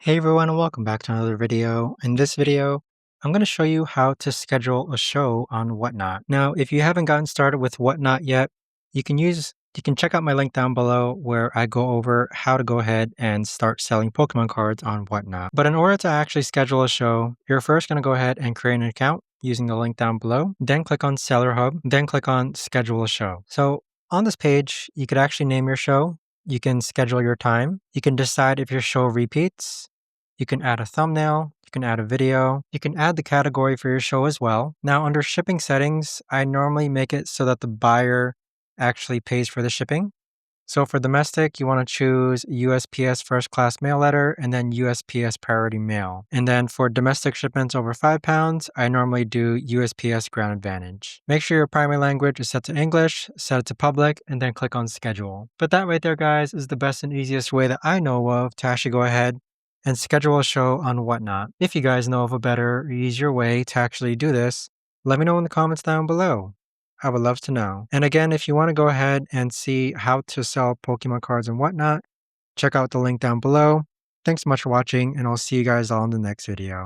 Hey everyone, and welcome back to another video. In this video, I'm going to show you how to schedule a show on Whatnot. Now, if you haven't gotten started with Whatnot yet, you can check out my link down below where I go over how to go ahead and start selling Pokemon cards on Whatnot. But in order to actually schedule a show, you're first going to go ahead and create an account using the link down below, then click on Seller Hub, then click on Schedule a Show. So on this page, you could actually name your show. You can schedule your time. You can decide if your show repeats. You can add a thumbnail, you can add a video, you can add the category for your show as well. Now, under shipping settings, I normally make it so that the buyer actually pays for the shipping. So for domestic, you want to choose USPS first class mail letter and then USPS priority mail. And then for domestic shipments over 5 pounds, I normally do USPS ground advantage. Make sure your primary language is set to English, set it to public, and then click on schedule. But that right there, guys, is the best and easiest way that I know of to actually go ahead and schedule a show on Whatnot. If you guys know of a better or easier way to actually do this, let me know in the comments down below. I would love to know. And again, if you want to go ahead and see how to sell Pokemon cards and Whatnot, check out the link down below. Thanks so much for watching, and I'll see you guys all in the next video.